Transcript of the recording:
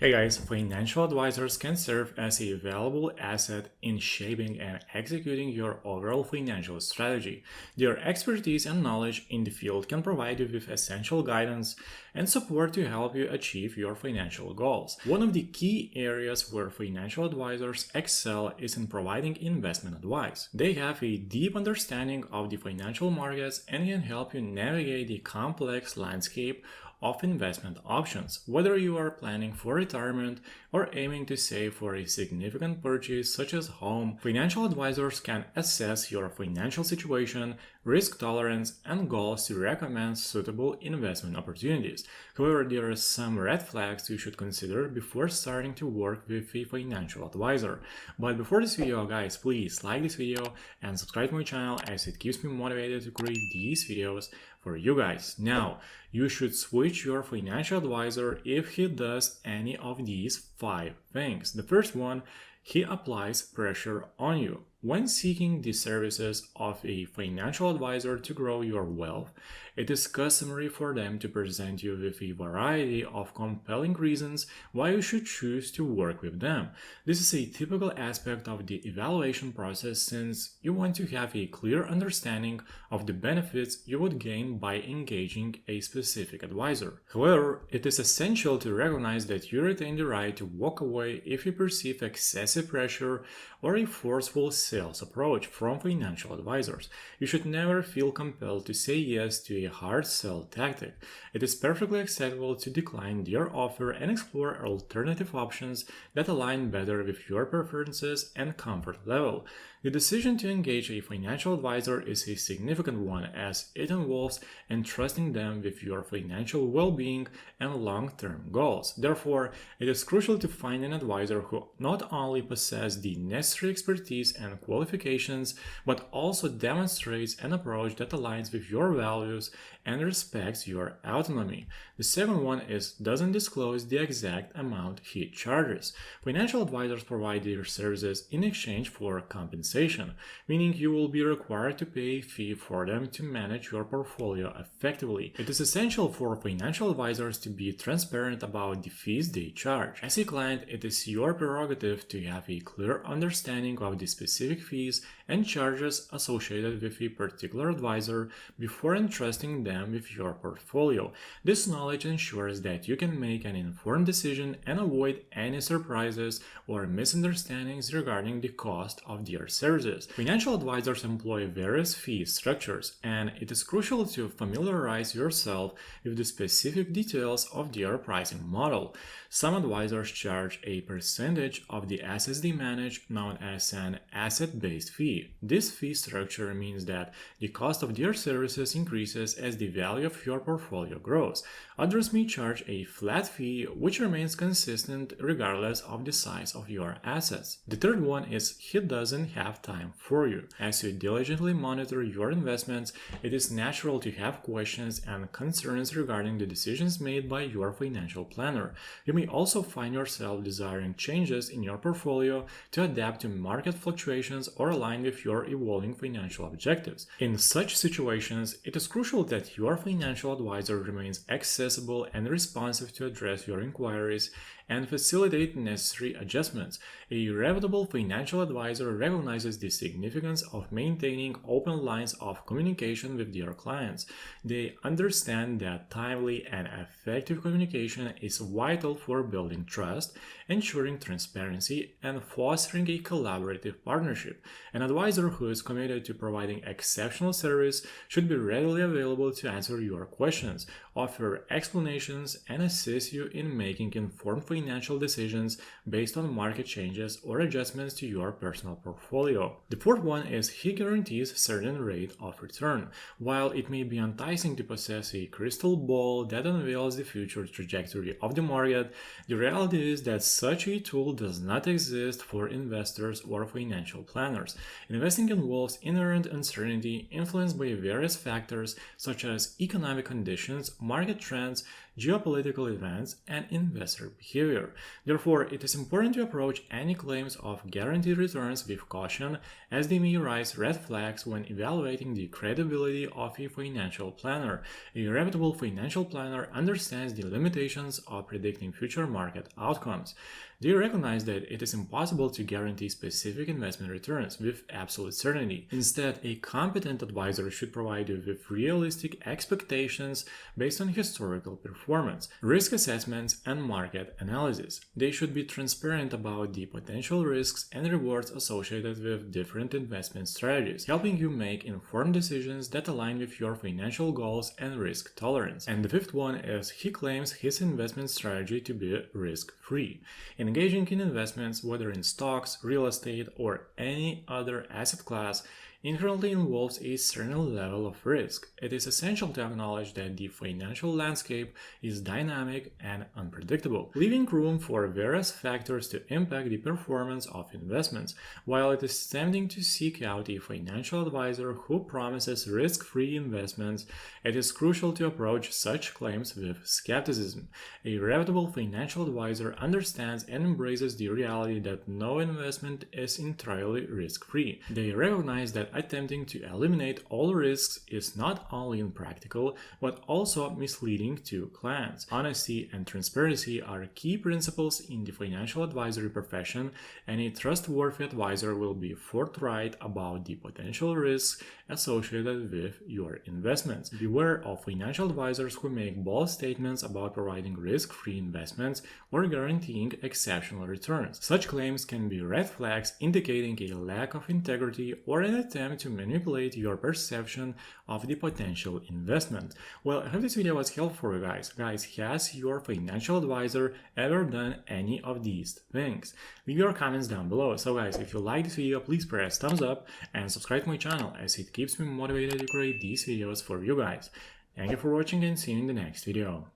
Hey guys, financial advisors can serve as a valuable asset in shaping and executing your overall financial strategy. Their expertise and knowledge in the field can provide you with essential guidance and support to help you achieve your financial goals. One of the key areas where financial advisors excel is in providing investment advice. They have a deep understanding of the financial markets and can help you navigate the complex landscape of investment options. Whether you are planning for retirement or aiming to save for a significant purchase such as home, financial advisors can assess your financial situation, risk tolerance, and goals to recommend suitable investment opportunities. However, there are some red flags you should consider before starting to work with a financial advisor. But before this video, guys, please like this video and subscribe to my channel as it keeps me motivated to create these videos for you guys. Now, you should switch your financial advisor if he does any of these 5 things. The first one, he applies pressure on you. When seeking the services of a financial advisor to grow your wealth, it is customary for them to present you with a variety of compelling reasons why you should choose to work with them. This is a typical aspect of the evaluation process since you want to have a clear understanding of the benefits you would gain by engaging a specific advisor. However, it is essential to recognize that you retain the right to walk away if you perceive excessive pressure or a forceful sales approach from financial advisors. You should never feel compelled to say yes to a hard sell tactic. It is perfectly acceptable to decline their offer and explore alternative options that align better with your preferences and comfort level. The decision to engage a financial advisor is a significant one as it involves entrusting them with your financial well-being and long-term goals. Therefore, it is crucial to find an advisor who not only possesses the necessary expertise and qualifications, but also demonstrates an approach that aligns with your values and respects your autonomy. The second one is doesn't disclose the exact amount he charges. Financial advisors provide their services in exchange for compensation, meaning you will be required to pay a fee for them to manage your portfolio effectively. It is essential for financial advisors to be transparent about the fees they charge. As a client, it is your prerogative to have a clear understanding of the specific fees and charges associated with a particular advisor before entrusting them with your portfolio. This knowledge ensures that you can make an informed decision and avoid any surprises or misunderstandings regarding the cost of their services. Financial advisors employ various fee structures, and it is crucial to familiarize yourself with the specific details of their pricing model. Some advisors charge a percentage of the assets they manage, known as an asset-based fee. This fee structure means that the cost of their services increases as the value of your portfolio grows. Others may charge a flat fee, which remains consistent regardless of the size of your assets. The third one is he doesn't have time for you. As you diligently monitor your investments, it is natural to have questions and concerns regarding the decisions made by your financial planner. You may also find yourself desiring changes in your portfolio to adapt to market fluctuations or align with your evolving financial objectives. In such situations, it is crucial that your financial advisor remains accessible and responsive to address your inquiries and facilitate necessary adjustments. A reputable financial advisor recognizes the significance of maintaining open lines of communication with their clients. They understand that timely and effective communication is vital for building trust, ensuring transparency, and fostering a collaborative partnership. An advisor who is committed to providing exceptional service should be readily available to answer your questions, offer explanations, and assist you in making informed financial decisions based on market changes or adjustments to your personal portfolio. The fourth one is he guarantees a certain rate of return. While it may be enticing to possess a crystal ball that unveils the future trajectory of the market, the reality is that such a tool does not exist for investors or financial planners. Investing involves inherent uncertainty influenced by various factors such as economic conditions, market trends, geopolitical events, and investor behavior. Therefore, it is important to approach any claims of guaranteed returns with caution, as they may raise red flags when evaluating the credibility of a financial planner. A reputable financial planner understands the limitations of predicting future market outcomes. They recognize that it is impossible to guarantee specific investment returns with absolute certainty. Instead, a competent advisor should provide you with realistic expectations based on historical performance, risk assessments, and market analysis. They should be transparent about the potential risks and rewards associated with different investment strategies, helping you make informed decisions that align with your financial goals and risk tolerance. And the fifth one is he claims his investment strategy to be risk-free. Engaging in investments, whether in stocks, real estate, or any other asset class, inherently involves a certain level of risk. It is essential to acknowledge that the financial landscape is dynamic and unpredictable, leaving room for various factors to impact the performance of investments. While it is tempting to seek out a financial advisor who promises risk-free investments, it is crucial to approach such claims with skepticism. A reputable financial advisor understands and embraces the reality that no investment is entirely risk-free. They recognize that attempting to eliminate all risks is not only impractical, but also misleading to clients. Honesty and transparency are key principles in the financial advisory profession, and a trustworthy advisor will be forthright about the potential risks associated with your investments. Beware of financial advisors who make bold statements about providing risk-free investments or guaranteeing exceptional returns. Such claims can be red flags indicating a lack of integrity or an attempt to manipulate your perception of the potential investment. Well, I hope this video was helpful for you guys. Has your financial advisor ever done any of these things? Leave your comments down below. So guys, if you like this video, please press thumbs up and subscribe to my channel, as it keeps me motivated to create these videos for you guys. Thank you for watching, and see you in the next video.